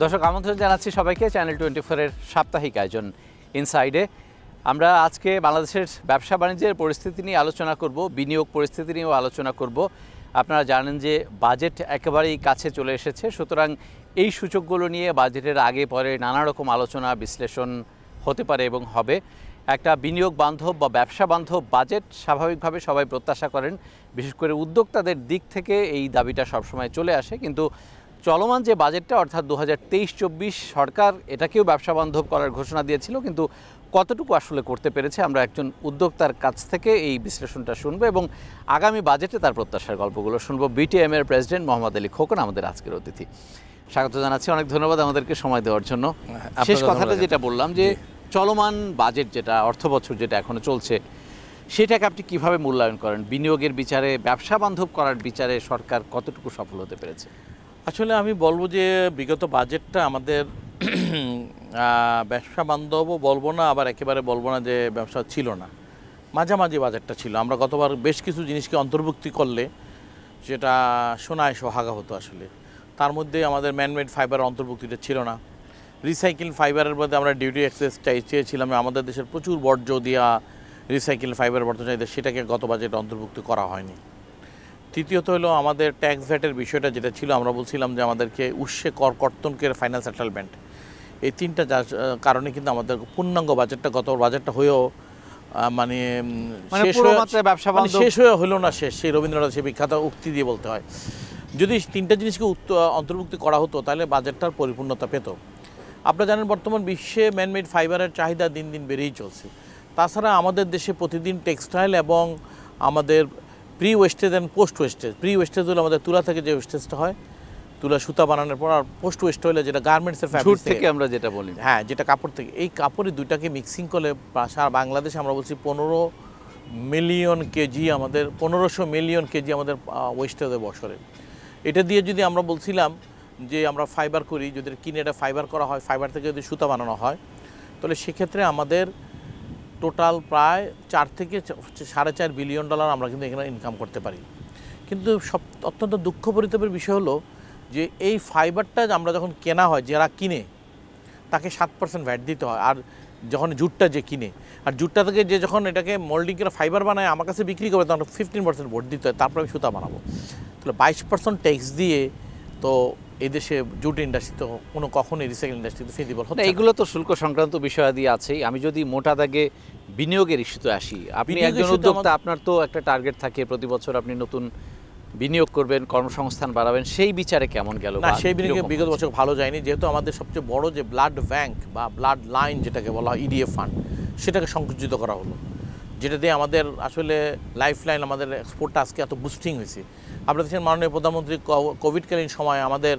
দর্শক আমন্ত্রণ জানাচ্ছি সবাইকে চ্যানেল 24-এর সাপ্তাহিক আয়োজন ইনসাইডে। আমরা আজকে বাংলাদেশের ব্যবসা বাণিজ্যের পরিস্থিতি নিয়ে আলোচনা করব, বিনিয়োগ পরিস্থিতি নিয়েও আলোচনা করব। আপনারা জানেন যে বাজেট একেবারেই কাছে চলে এসেছে, সুতরাং এই সূচকগুলো নিয়ে বাজেটের আগে পরে নানা রকম আলোচনা বিশ্লেষণ হতে পারে এবং হবে। একটা বিনিয়োগ বান্ধব বা ব্যবসা বান্ধব বাজেট স্বাভাবিকভাবে সবাই প্রত্যাশা করেন, বিশেষ করে উদ্যোক্তাদের দিক থেকে এই দাবিটা সবসময় চলে আসে। কিন্তু চলমান যে বাজেটটা অর্থাৎ 2023-24 সরকার এটাকেও ব্যবসা বান্ধব করার ঘোষণা দিয়েছিল, কিন্তু কতটুকু আসলে করতে পেরেছে আমরা একজন উদ্যোক্তার কাছ থেকে এই বিশ্লেষণটা শুনবো এবং আগামী বাজেটে তার প্রত্যাশার গল্পগুলো শুনবো। বিটিএম এর প্রেসিডেন্ট মোহাম্মদ আলী খোকন আমাদের আজকের অতিথি, স্বাগত জানাচ্ছি। অনেক ধন্যবাদ আমাদেরকে সময় দেওয়ার জন্য। শেষ কথাটা যেটা বললাম যে চলমান বাজেট যেটা অর্থবছর যেটা এখনো চলছে সেটাকে আপনি কিভাবে মূল্যায়ন করেন? বিনিয়োগের বিচারে, ব্যবসা বান্ধব করার বিচারে সরকার কতটুকু সফল হতে পেরেছে? আসলে আমি বলবো যে বিগত বাজেটটা আমাদের ব্যবসা বান্ধবও বলবো না, আবার একেবারে বলবো না যে ব্যবসা ছিল না, মাঝামাঝি বাজেটটা ছিল। আমরা গতবার বেশ কিছু জিনিসকে অন্তর্ভুক্তি করলে যেটা সোনায় সোহাগা হতো আসলে, তার মধ্যে আমাদের ম্যানমেড ফাইবার অন্তর্ভুক্তিটা ছিল না। রিসাইকেল ফাইবারের মধ্যে আমরা ডিউটি অ্যাক্সেস চেয়েছিলাম, আমাদের দেশের প্রচুর বর্জ্য দিয়া রিসাইকেল ফাইবার বর্জ্য চাহিদা, সেটাকে গত বাজেটে অন্তর্ভুক্তি করা হয়নি। তৃতীয়ত হলো আমাদের ট্যাক্স ভ্যাটের বিষয়টা যেটা ছিল, আমরা বলছিলাম যে আমাদেরকে উৎসে কর কর্তনকে ফাইনাল সেটেলমেন্ট, এই তিনটা কারণে কিন্তু আমাদের পূর্ণাঙ্গ বাজেটটা গত বাজেটটা হয়েও মানে শেষ হয়ে হলো না শেষ। সেই রবীন্দ্রনাথ সে বিখ্যাত উক্তি দিয়ে বলতে হয়, যদি তিনটা জিনিসকে অন্তর্ভুক্তি করা হতো তাহলে বাজেটটার পরিপূর্ণতা পেত। আপনারা জানেন বর্তমান বিশ্বে ম্যানমেড ফাইবারের চাহিদা দিন দিন বেড়েই চলছে। তাছাড়া আমাদের দেশে প্রতিদিন টেক্সটাইল এবং আমাদের pre wastage and post wastage, pre wastage হলো আমাদের তুলা থেকে যে ওয়েস্টেজটা হয়, তুলা সুতা বানানোর পর, আর পোস্ট ওয়েস্ট হলে যেটা গার্মেন্টসের ফ্যাব্রিক থেকে আমরা যেটা বলি, হ্যাঁ, যেটা কাপড় থেকে, এই কাপড়ের দুইটাকে মিক্সিং করলে সারা বাংলাদেশে আমরা বলছি 15 মিলিয়ন কেজি, আমাদের 1500 মিলিয়ন কেজি আমাদের ওয়েস্টেজ হয় বছরে। এটা দিয়ে যদি আমরা বলছিলাম যে আমরা ফাইবার করি, যদি কিনে এটা ফাইবার করা হয়, ফাইবার থেকে যদি সুতা বানানো হয়, তাহলে সেক্ষেত্রে আমাদের টোটাল প্রায় 4 থেকে 4.5 বিলিয়ন ডলার আমরা কিন্তু এখানে ইনকাম করতে পারি। কিন্তু অত্যন্ত দুঃখ পরিতাপের বিষয় হলো যে এই ফাইবারটা আমরা যখন কেনা হয়, যারা কিনে তাকে 7% ভ্যাট দিতে হয়, আর যখন জুটটা যে কিনে, আর জুটটা থেকে যে যখন এটাকে মোল্ডিং করে ফাইবার বানায় আমার কাছে বিক্রি করে, তখন 15% ভোট দিতে হয়, তারপরে আমি সুতা বানাবো। তাহলে 22% ট্যাক্স দিয়ে তো এই দেশে জুট ইন্ডাস্ট্রি তো কখনোই রিসাইকেল ইন্ডাস্ট্রিতে ফিজিবল হচ্ছে না। এগুলো তো শুল্ক সংক্রান্ত বিষয়াদি আছেই। আমি যদি মোটা দাগে বিনিয়োগের ইস্যুতে আসি, আপনি একজন উদ্যোক্তা, আপনার তো একটা টার্গেট থাকে, প্রতি বছর আপনি নতুন বিনিয়োগ করবেন, কর্মসংস্থান বাড়াবেন, সেই বিচারে কেমন গেল? না, সেই বিনিয়োগে বিগত বছর ভালো যায়নি, যেহেতু আমাদের সবচেয়ে বড় যে ব্লাড ব্যাংক বা ব্লাড লাইন যেটাকে বলা হয় ইডিএফ ফান্ড, সেটাকে সংকুচিত করা হলো, যেটা দিয়ে আমাদের আসলে লাইফ লাইন, আমাদের এক্সপোর্টটা আজকে এত বুস্টিং হয়েছে। আপনাদের দেশের মাননীয় প্রধানমন্ত্রী কোভিডকালীন সময় আমাদের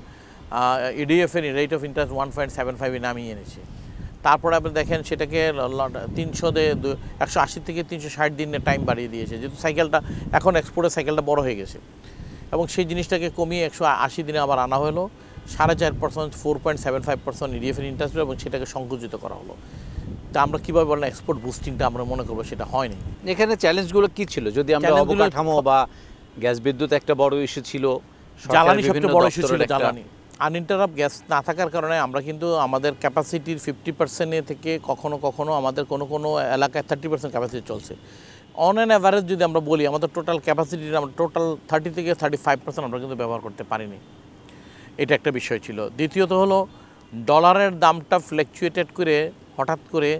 ইডিএফের রেট অফ ইন্টারেস্ট 1.75 নামিয়ে এনেছে। তারপরে আপনি দেখেন সেটাকে 180 থেকে 360 দিনের টাইম বাড়িয়ে দিয়েছে, যেহেতু সাইকেলটা এখন এক্সপোর্টের সাইকেলটা বড় হয়ে গেছে, এবং সেই জিনিসটাকে কমিয়ে 180 দিনে আবার আনা হলো। 4.5% 4.75% ইডিএফের ইন্টারেস্ট, এবং সেটাকে সংকুচিত করা হলো। তা আমরা কীভাবে বললাম এক্সপোর্ট বুস্টিংটা আমরা মনে করবো সেটা হয়নি। এখানে চ্যালেঞ্জগুলো কী ছিল? যদি আমরা অবকাঠামো বা গ্যাস বিদ্যুৎ একটা বড় ইস্যু ছিল, জ্বালানি সবচেয়ে বড় ইস্যু ছিল, জ্বালানি আনইন্টারাপ্ট গ্যাস না থাকার কারণে আমরা কিন্তু আমাদের ক্যাপাসিটির 50% থেকে কখনো আমাদের কোনো এলাকায় 30% ক্যাপাসিটি চলছে। অন অ্যান অ্যাভারেজ যদি আমরা বলি, আমাদের টোটাল ক্যাপাসিটির আমরা টোটাল 30 থেকে 35% আমরা কিন্তু ব্যবহার করতে পারিনি। এটা একটা বিষয় ছিল। দ্বিতীয়ত হলো ডলারের দামটা ফ্ল্যাকচুয়েটেড করে হঠাৎ করে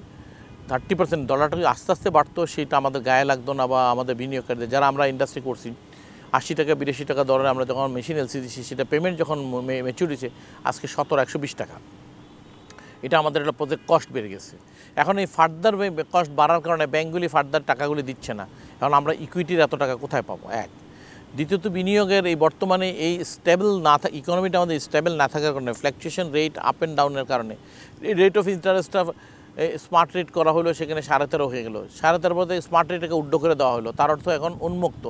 30% ডলারটা আস্তে আস্তে বাড়তো, সেটা আমাদের গায়ে লাগতো না, বা আমাদের বিনিয়োগকারীদের, যারা আমরা ইন্ডাস্ট্রি করছি, 80 টাকা 82 টাকা দরে আমরা যখন মেশিন এলসি দিচ্ছি, সেটা পেমেন্ট যখন ম্যাচিউর হয়েছে আজকে 120 টাকা। এটা আমাদের একটা প্রজেক্ট কস্ট বেড়ে গেছে। এখন এই ফার্দার কস্ট বাড়ার কারণে ব্যাঙ্কগুলি ফার্দার টাকাগুলি দিচ্ছে না। এখন আমরা ইকুইটির এত টাকা কোথায় পাবো? এক। দ্বিতীয়ত বিনিয়োগের এই বর্তমানে এই স্টেবল না ইকোনমিটা আমাদের স্টেবল না থাকার কারণে, ফ্ল্যাকচুয়েশন রেট আপ অ্যান্ড ডাউনের কারণে, এই রেট অফ ইন্টারেস্টটা স্মার্ট রেট করা হলো, সেখানে 13.5 হয়ে গেলো। 13.5 বলতে স্মার্ট রেটটাকে উড্ড করে দেওয়া হলো, তার অর্থ এখন উন্মুক্ত,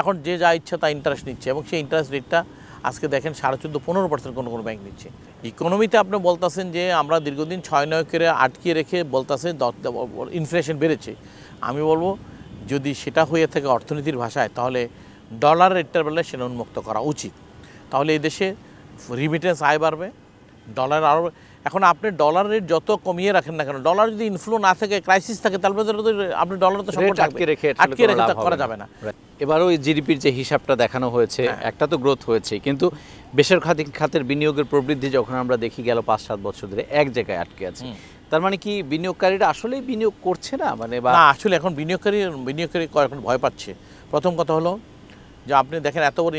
এখন যে যা ইচ্ছা তা ইন্টারেস্ট নিচ্ছে, এবং সেই ইন্টারেস্ট রেটটা আজকে দেখেন 14.5-15% কোনো ব্যাংক নিচ্ছে। ইকোনমিতে আপনি বলতেছেন যে আমরা দীর্ঘদিন 6-9 করে আটকিয়ে রেখে বলতেছে ইনফ্লেশন বেড়েছে। আমি বলবো যদি সেটা হয়ে থাকে অর্থনীতির ভাষায়, তাহলে ডলার রেটটার বেলায় সেটা উন্মুক্ত করা উচিত। তাহলে এই দেশে রিমিটেন্স আয় বাড়বে, ডলার আরও এখন আপনি ডলার রেট যত কমিয়ে রাখেন না কেন, ডলার যদি ইনফ্লো না থাকে, ক্রাইসিস থাকে, তাহলে তো আপনি ডলার তো সংকট আটকে রেখে করা যাবে না। এবারও ওই জিডিপির যে হিসাবটা দেখানো হয়েছে, একটা তো গ্রোথ হয়েছে, কিন্তু বেসরকারি খাতের বিনিয়োগের প্রবৃদ্ধি যখন আমরা দেখি গেল 5-7 বছর ধরে এক জায়গায় আটকে আছে, তার মানে কি বিনিয়োগকারীরা আসলেই বিনিয়োগ করছে না? মানে না, আসলে এখন বিনিয়োগকারী এখন ভয় পাচ্ছে। প্রথম কথা হলো যে আপনি দেখেন এত বড়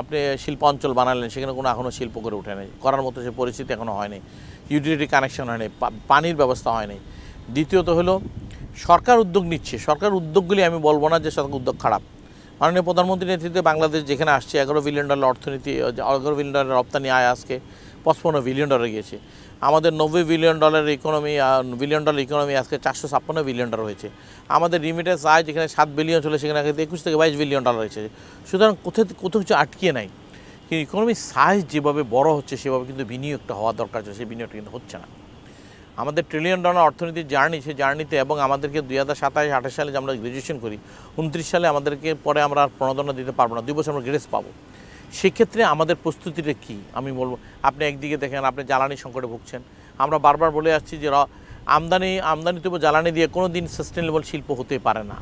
আপনি শিল্প অঞ্চল বানালেন, সেখানে কোনো এখনও শিল্প করে ওঠে নাই, করার মতো সে পরিস্থিতি এখনও হয়নি, ইউটিলিটি কানেকশন হয়নি, পানির ব্যবস্থা হয়নি। দ্বিতীয়ত হলো সরকার উদ্যোগ নিচ্ছে, সরকার উদ্যোগগুলি আমি বলবো না যে সরকার উদ্যোগ খারাপ। মাননীয় প্রধানমন্ত্রীর নেতৃত্বে বাংলাদেশ যেখানে আসছে, $11 বিলিয়ন অর্থনীতি, $11 বিলিয়ন রপ্তানি আয়, আজকে $55 বিলিয়ন গিয়েছে। আমাদের $90 বিলিয়ন ইকোনমি আজকে $456 বিলিয়ন হয়েছে। আমাদের রিমিটেন্স আয় যেখানে $7 বিলিয়ন ছিল, সেখানে 21 থেকে 22 বিলিয়ন হয়েছে। সুতরাং কোথাও কিছু আটকিয়ে নাই। কিন্তু ইকোনমির সাইজ যেভাবে বড় হচ্ছে, সেভাবে কিন্তু বিনিয়োগটা হওয়া দরকার ছিল, সেই বিনিয়োগটা কিন্তু হচ্ছে না। আমাদের $1 ট্রিলিয়ন অর্থনীতির জার্নি, সেই জার্নিতে এবং আমাদেরকে 2027-28 সালে যে আমরা গ্র্যাজুয়েশন করি, 29 সালে আমাদেরকে পরে আমরা আর প্রণোদনা দিতে পারবো না, 2 বছর আমরা গ্রেস পাবো। সেক্ষেত্রে আমাদের প্রস্তুতিটা কী আমি বলবো। আপনি একদিকে দেখেন আপনি জ্বালানি সংকটে ভুগছেন। আমরা বারবার বলে আসছি যে আমদানিতব্য জ্বালানি দিয়ে কোনো দিন সাস্টেনেবল শিল্প হতে পারে না।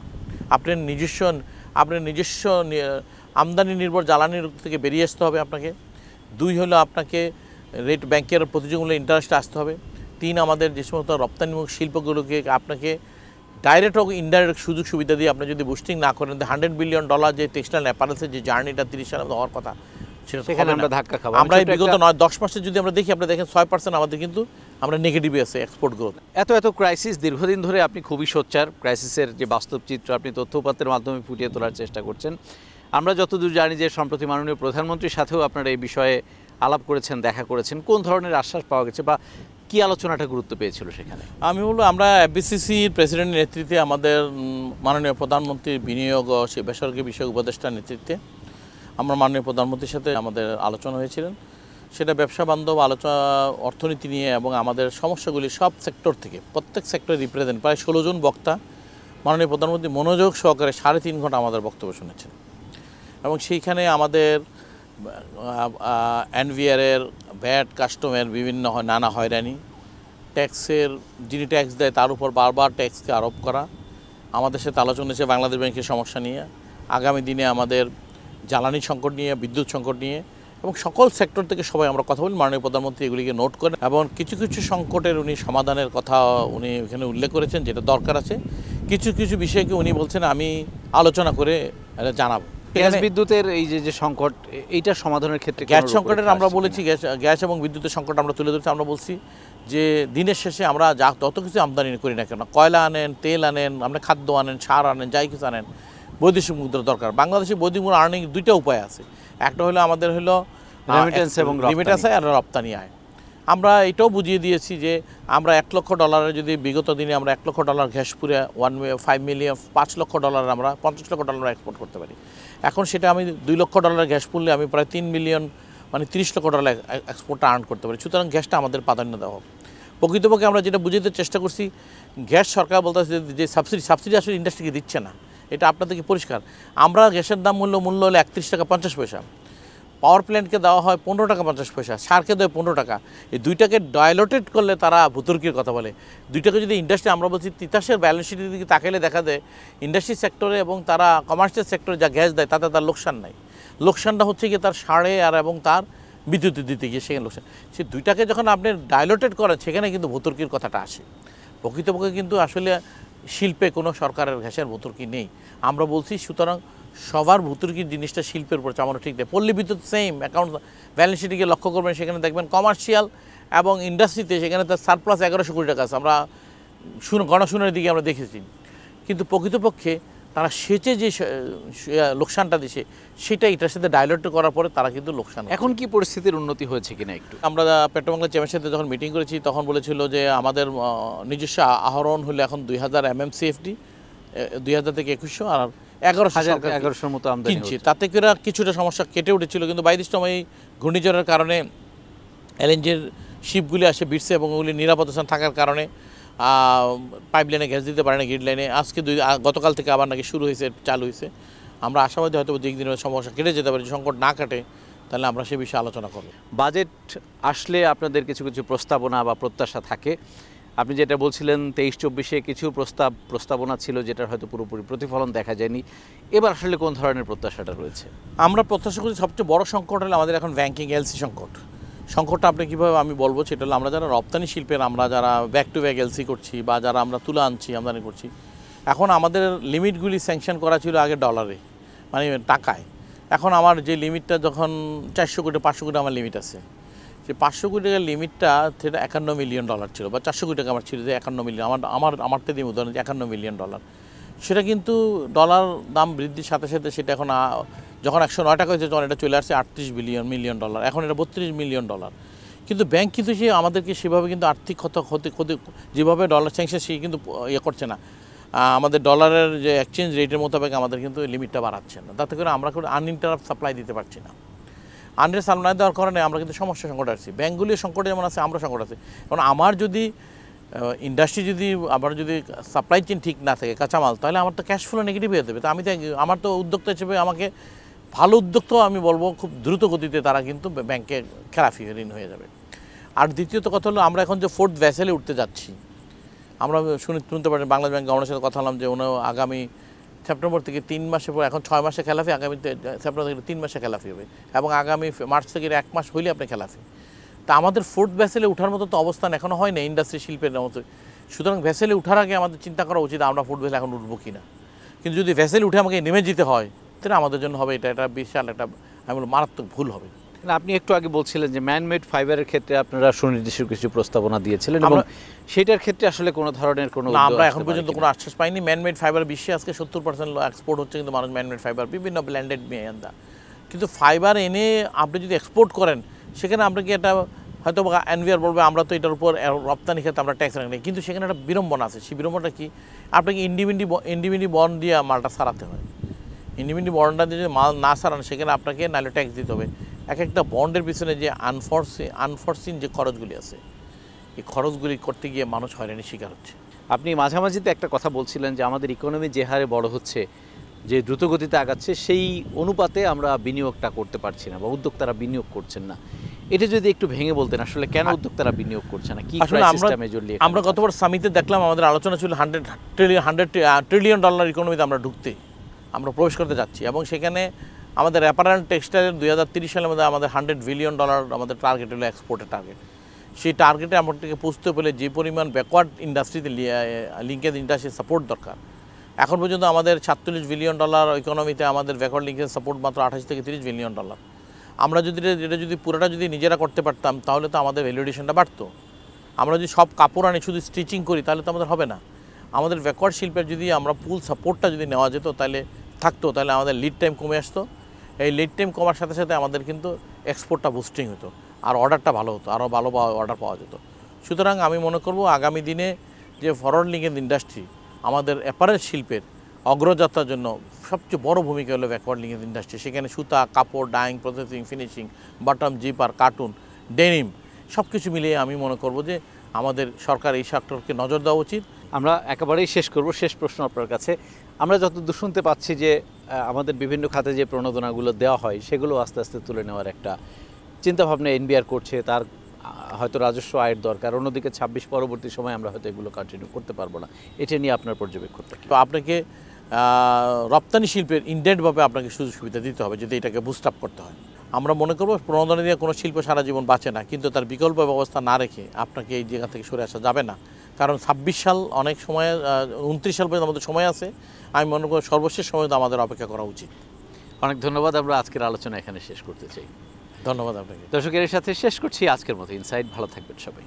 আপনার নিজস্ব আমদানি নির্ভর জ্বালানির থেকে বেরিয়ে আসতে হবে আপনাকে। 2 হলো আপনাকে রেট ব্যাংকের প্রতিযোগিতামূলক ইন্টারেস্টে আসতে হবে। 3 আমাদের যে সমস্ত রপ্তানিমুখ শিল্পগুলোকে আপনাকে ডাইরেক্ট হোক ইনডাইরেক্ট সুযোগ সুবিধা দিয়ে আপনি যদি বুস্টিং না করেন, $100 বিলিয়ন যে টেক্সটাইল অ্যাপারেলসের যে জার্নিটা 30 সালে হওয়ার কথা, সেখানে আমরা ধাক্কা খাবো। আমরা এই বিগত 9-10 মাসে যদি আমরা দেখি, আপনি দেখেন 6% আমাদের কিন্তু আমরা নেগেটিভে আছে এক্সপোর্ট গ্রোথ। এত ক্রাইসিস দীর্ঘদিন ধরে আপনি খুবই সোচ্চার, ক্রাইসিসের যে বাস্তব চিত্র আপনি তথ্যপাত্রের মাধ্যমে ফুটিয়ে তোলার চেষ্টা করছেন। আমরা যতদূর জানি যে সম্প্রতি মাননীয় প্রধানমন্ত্রীর সাথেও আপনারা এই বিষয়ে আলাপ করেছেন, দেখা করেছেন, কোন ধরনের আশ্বাস পাওয়া গেছে বা কি আলোচনাটা গুরুত্ব পেয়েছিল সেখানে? আমি বলবো আমরা এফবিসিসির প্রেসিডেন্টের নেতৃত্বে, আমাদের মাননীয় প্রধানমন্ত্রীর বিনিয়োগ ও বেসরকারি বিষয়ক উপদেষ্টার নেতৃত্বে আমরা মাননীয় প্রধানমন্ত্রীর সাথে আমাদের আলোচনা হয়েছিলেন। সেটা ব্যবসা বান্ধব আলোচনা, অর্থনীতি নিয়ে এবং আমাদের সমস্যাগুলি সব সেক্টর থেকে, প্রত্যেক সেক্টরে রিপ্রেজেন্ট প্রায় 16 জন বক্তা মাননীয় প্রধানমন্ত্রী মনোযোগ সহকারে 3.5 ঘন্টা আমাদের বক্তব্য শুনেছেন। এবং সেইখানে আমাদের এনভিআরের ভ্যাট কাস্টমের বিভিন্ন নানা হয়রানি, ট্যাক্সের যিনি ট্যাক্স দেয় তার উপর বারবার ট্যাক্সকে আরোপ করা, আমাদের সাথে আলোচনা হয়েছে বাংলাদেশ ব্যাংকের সমস্যা নিয়ে, আগামী দিনে আমাদের জ্বালানি সংকট নিয়ে, বিদ্যুৎ সংকট নিয়ে, এবং সকল সেক্টর থেকে সবাই আমরা কথা বলি। মাননীয় প্রধানমন্ত্রী এগুলিকে নোট করেন এবং কিছু কিছু সংকটের উনি সমাধানের কথা উনি এখানে উল্লেখ করেছেন, যেটা দরকার আছে। কিছু কিছু বিষয়কে উনি বলছেন আমি আলোচনা করে জানাবো। গ্যাস বিদ্যুতের এই যে সংকট, এইটা সমাধানের ক্ষেত্রে গ্যাস সংকটের আমরা বলেছি, গ্যাস এবং বিদ্যুতের সংকট আমরা তুলে ধরছি। আমরা বলছি যে দিনের শেষে আমরা যত কিছু আমদানি করি না কেন, কয়লা আনেন, তেল আনেন, আপনি খাদ্য আনেন, সার আনেন, যাই কিছু আনেন, বৈদেশিক মুদ্রা দরকার। বাংলাদেশে বৈদেশিক মুদ্রা আর্নিং 2টা উপায় আছে। একটা হলো আমাদের হলো রিমিটেন্স আয় আর রপ্তানি আয়। আমরা এটাও বুঝিয়ে দিয়েছি যে আমরা $1 লক্ষ যদি বিগত দিনে আমরা $1 লক্ষ গ্যাস পুরে 5 লক্ষ আমরা $50 লক্ষ এক্সপোর্ট করতে পারি। এখন সেটা আমি $2 লক্ষ গ্যাস পুরলে আমি প্রায় 3 মিলিয়ন মানে $30 লক্ষ এক্সপোর্টটা আর্ন করতে পারি। সুতরাং গ্যাসটা আমাদের প্রাধান্য দেওয়া হোক। প্রকৃতপক্ষে আমরা যেটা বুঝাতে চেষ্টা করছি, গ্যাস সরকার বলতেছে যে সাবসিডি আসলে ইন্ডাস্ট্রিকে দিচ্ছে না, এটা আপনাদেরকে পরিষ্কার। আমরা গ্যাসের দাম মূল্য হলো 31 টাকা 50 পয়সা, পাওয়ার প্ল্যান্টকে দেওয়া হয় 15 টাকা 50 পয়সা, সারকে দেয় 15 টাকা। এই 2টাকে ডাইলুটেড করলে তারা ভুতুর্কির কথা বলে। 2টাকে যদি ইন্ডাস্ট্রি, আমরা বলছি তিতাসের ব্যালেন্স শিটের দিকে তাকাইলে দেখা যায় ইন্ডাস্ট্রি সেক্টরে এবং তারা কমার্শিয়াল সেক্টরে যা গ্যাস দেয় তাতে তার লোকসান নাই। লোকসানটা হচ্ছে গিয়ে তার সারে আর এবং তার বিদ্যুৎ দিতে গিয়ে সেখানে লোকসান। সেই 2টাকে যখন আপনি ডাইলুটেড করেন, সেখানে কিন্তু ভুতুর্কির কথাটা আসে। প্রকৃতপক্ষে কিন্তু আসলে শিল্পে কোনো সরকারের গ্যাসের ভুতুর্কি নেই আমরা বলছি। সুতরাং সবার ভুতুর্কির জিনিসটা শিল্পের উপর চামানো ঠিক নেই। পল্লী বিদ্যুৎ সেম অ্যাকাউন্ট ব্যালেন্স শিটে লক্ষ্য করবেন, সেখানে দেখবেন কমার্শিয়াল এবং ইন্ডাস্ট্রিতে সেখানে তার সারপ্লাস 1100 কোটি টাকা আছে। আমরা গণশুনানির দিকে আমরা দেখেছি। কিন্তু প্রকৃতপক্ষে তারা সেচে যে লোকসানটা দিছে, সেটা এটার সাথে ডাইলুট করার পরে তারা কিন্তু লোকসান। এখন কি পরিস্থিতির উন্নতি হয়েছে কিনা একটু? আমরা পেট্রোবাংলা চেয়ারম্যানের সাথে যখন মিটিং করেছি, তখন বলেছিল যে আমাদের নিজস্ব আহরণ হলে এখন 2000 MMCFD, 2000 থেকে 2100 আর 1100 মতো আমদানি কিনছি। তাতে করে কিছুটা সমস্যা কেটে উঠেছিল, কিন্তু বাইরের সময় ঘূর্ণিঝড়ের কারণে এলএনজির শিপগুলি আসে বিটসে এবং ওগুলি নিরাপদ স্থান থাকার কারণে পাইপলাইনে গ্যাস দিতে পারে না, গ্রিড লাইনে। আজকে গতকাল থেকে আবার নাকি শুরু হয়েছে, চালু হয়েছে। আমরা আশাবাদী হয়তো 2 দিনের সমস্যা কেটে যেতে পারে, সংকট না কাটে তাহলে আমরা সে বিষয়ে আলোচনা করব। বাজেট আসলে আপনাদের কিছু কিছু প্রস্তাবনা বা প্রত্যাশা থাকে। আপনি যেটা বলছিলেন 23-24-এ কিছু প্রস্তাবনা ছিল যেটার হয়তো পুরোপুরি প্রতিফলন দেখা যায়নি। এবার আসলে কোন ধরনের প্রত্যাশাটা রয়েছে? আমরা প্রত্যাশা করি সবচেয়ে বড় সংকট হলো আমাদের এখন ব্যাংকিং এলসি সংকটটা আপনি কীভাবে আমি বলবো, সেটা হলো আমরা যারা রপ্তানি শিল্পের, আমরা যারা ব্যাক টু ব্যাক এলসি করছি বা যারা আমরা তুলা আনছি, আমদানি করছি, এখন আমাদের লিমিটগুলি স্যাংশন করা ছিল আগে ডলারে, মানে টাকায়। এখন আমার যে লিমিটটা যখন 400 কোটি 500 কোটি আমার লিমিট আছে, যে 500 কোটি টাকার লিমিটটা সেটা $51 মিলিয়ন ছিল, বা 400 কোটি টাকা আমার ছিল যে 51 মিলিয়ন, আমারতে দিয়ে উদাহরণ $51 মিলিয়ন। সেটা কিন্তু ডলার দাম বৃদ্ধির সাথে সাথে সেটা এখন যখন 109 টাকা হয়েছে তখন এটা চলে আসছে $38 মিলিয়ন, এখন এটা $32 মিলিয়ন। কিন্তু ব্যাংক কিন্তু সে আমাদেরকে সেভাবে কিন্তু আর্থিক ক্ষতি যেভাবে ডলার স্যাংশন সে কিন্তু ইয়ে করছে না, আমাদের ডলারের যে এক্সচেঞ্জ রেটের মোতাবেক আমাদের কিন্তু লিমিটটা বাড়াচ্ছে না, তাতে করে আমরা কোনো আনইন্টারাপ্ট সাপ্লাই দিতে পারছি না। আনরেট সাপ্লাই দেওয়ার কারণে আমরা কিন্তু সংকট আসছি, ব্যাঙ্কগুলির সংকটে যেমন আছে আমরা সংকট আছে। কারণ আমার যদি ইন্ডাস্ট্রি যদি আমার যদি সাপ্লাই চেইন ঠিক না থাকে কাঁচামাল, তাহলে আমার তো ক্যাশ ফ্লো নেগেটিভ হয়ে যাবে। তো আমি তো আমার তো উদ্যোক্তা হিসেবে আমাকে ভালো উদ্যোক্তাও আমি বলবো খুব দ্রুত গতিতে তারা কিন্তু ব্যাংকে খেলাফি ঋণ হয়ে যাবে। আর দ্বিতীয়ত কথা হলো আমরা এখন যে ফোর্থ ভ্যাসেলে উঠতে যাচ্ছি, আমরা শুনতে পারি বাংলাদেশ ব্যাংক গভর্নরের সাথে কথা বললাম যে উনি আগামী সেপ্টেম্বর থেকে 3 মাসের পর, এখন 6 মাসে খেলাফি, আগামী সেপ্টেম্বর থেকে 3 মাসে খেলাফি হবে, এবং আগামী মার্চ থেকে 1 মাস হইলে আপনি খেলাফি। তা আমাদের ফোর্থ ভ্যাসেলে ওঠার মতো তো অবস্থান এখনও হয় না ইন্ডাস্ট্রি শিল্পের মতো। সুতরাং ভ্যাসেলে ওঠার আগে আমাদের চিন্তা করা উচিত আমরা ফোর্থ ভ্যাসেলে এখন উঠবো কি না। কিন্তু যদি ভ্যাসেলে উঠে আমাকে নেমে যেতে হয়, তাহলে আমাদের জন্য হবে এটা বিশাল একটা আমি বলব মারাত্মক ভুল হবে। আপনি একটু আগে বলছিলেন যে ম্যানমেড ফাইবারের ক্ষেত্রে আপনারা সুনির্দিষ্ট কিছু প্রস্তাবনা দিয়েছিলেন, এবং সেটার ক্ষেত্রে আসলে কোনো ধরনের কোনো আমরা এখন পর্যন্ত কোনো আশ্বাস পাইনি। ম্যানমেড ফাইবার বিশ্বে আজকে 70% এক্সপোর্ট হচ্ছে, কিন্তু মানুষ ম্যানমেড ফাইবার বিভিন্ন ব্ল্যান্ডেড মেয়ান্দা, কিন্তু ফাইবার এনে আপনি যদি এক্সপোর্ট করেন সেখানে আপনাকে এটা হয়তো এনভিআর বলবে আমরা তো এটার উপর রপ্তানি ক্ষেত্রে আমরা ট্যাক্স রাখি, কিন্তু সেখানে একটা বিড়ম্বনা আছে। সেই বিড়ম্বনাটা কি, আপনাকে ইন্ডিপেন্ডেন্ট বন্ড দিয়ে মালটা সারাতে হয়। ইন্ডিপেন্ডেন্ট বন্ডটা দিয়ে যদি মাল না সারান সেখানে আপনাকে নাহলে ট্যাক্স দিতে হবে। একটা বন্ডের পিছনে যে আনফরসিন যে খরচগুলি আছে, এই খরচগুলি করতে গিয়ে মানুষ হয়রানির শিকার হচ্ছে। আপনি মাঝামাঝিতে একটা কথা বলছিলেন যে আমাদের ইকোনমি যে হারে বড় হচ্ছে, যে দ্রুতগতিতে আগাচ্ছে, সেই অনুপাতে আমরা বিনিয়োগটা করতে পারছি না বা উদ্যোক্তারা বিনিয়োগ করছেন না। এটা যদি একটু ভেঙে বলতেন আসলে কেন উদ্যোক্তারা বিনিয়োগ করছে না, কি ক্রাইসিসটা মেজরলি? আমরা গতবার সামিটে দেখলাম আমাদের আলোচনা ছিল $100 ট্রিলিয়ন ইকোনমিতে আমরা আমরা প্রবেশ করতে যাচ্ছি, এবং সেখানে আমাদের অ্যাপারেল টেক্সটাইলের 2030 সালের মধ্যে আমাদের $100 বিলিয়ন আমাদের টার্গেট হলো, এক্সপোর্টের টার্গেট। সেই টার্গেটে আমাদেরকে পৌঁছতে পেলে যে পরিমাণ ব্যাকওয়ার্ড ইন্ডাস্ট্রিতে লিঙ্কেজ ইন্ডাস্ট্রি সাপোর্ট দরকার, এখন পর্যন্ত আমাদের $47 বিলিয়ন ইকোনমিতে আমাদের ব্যাকওয়ার্ড লিঙ্কেজ সাপোর্ট মাত্র $28 থেকে $30 বিলিয়ন। আমরা যদি এটা পুরোটা যদি নিজেরা করতে পারতাম তাহলে তো আমাদের ভ্যালুয়েশনটা বাড়তো। আমরা যদি সব কাপড় আনি শুধু স্টিচিং করি তাহলে তো আমাদের হবে না। আমাদের ব্যাকওয়ার্ড শিল্পের যদি আমরা ফুল সাপোর্টটা যদি নেওয়া যেত তাহলে তাহলে আমাদের লিড টাইম কমে আসতো। এই লিড টাইম কমার সাথে সাথে আমাদের কিন্তু এক্সপোর্টটা বুস্টিং হতো, আর অর্ডারটা ভালো হতো, আরও ভালো অর্ডার পাওয়া যেত। সুতরাং আমি মনে করব আগামী দিনে যে ফরওয়ার্ড লিঙ্কেজ ইন্ডাস্ট্রি আমাদের অ্যাপারেল শিল্পের অগ্রযাত্রার জন্য সবচেয়ে বড় ভূমিকা হলো ব্যাকওয়ার্ড লিঙ্কেজ ইন্ডাস্ট্রি। সেখানে সুতা, কাপড়, dyeing, processing, finishing, bottom, zipper, carton, denim সব কিছু মিলিয়ে আমি মনে করব যে আমাদের সরকার এই সেক্টরকে নজর দেওয়া উচিত। আমরা একেবারেই শেষ করব। শেষ প্রশ্ন আপনার কাছে, আমরা যতদূর শুনতে পাচ্ছি যে আমাদের বিভিন্ন খাতে যে প্রণোদনাগুলো দেওয়া হয় সেগুলো আস্তে আস্তে তুলে নেওয়ার একটা চিন্তাভাবনা এনবিআর করছে, তার হয়তো রাজস্ব আয়ের দরকার। অন্যদিকে 26 পরবর্তী সময় আমরা হয়তো এগুলো কন্টিনিউ করতে পারবো না। এটা নিয়ে আপনার পর্যবেক্ষণটা কি? তো আপনাকে রপ্তানি শিল্পের ইনডেন্টভাবে আপনাকে সুযোগ সুবিধা দিতে হবে যদি এটাকে বুস্ট আপ করতে হয়। আমরা মনে করব প্রণোদনা দিয়ে কোনো শিল্প সারা জীবন বাঁচে না, কিন্তু তার বিকল্প ব্যবস্থা না রেখে আপনাকে এই জায়গা থেকে সরে আসা যাবে না। কারণ 26 সাল অনেক সময়, 29 সাল পর্যন্ত আমাদের সময় আছে। আমি মনে করি সর্বশেষ সময় তো আমাদের অপেক্ষা করা উচিত। অনেক ধন্যবাদ। আমরা আজকের আলোচনা এখানে শেষ করতে চাই। ধন্যবাদ আপনাকে। দর্শকের সাথে শেষ করছি আজকের মতো ইনসাইট। ভালো থাকবেন সবাই।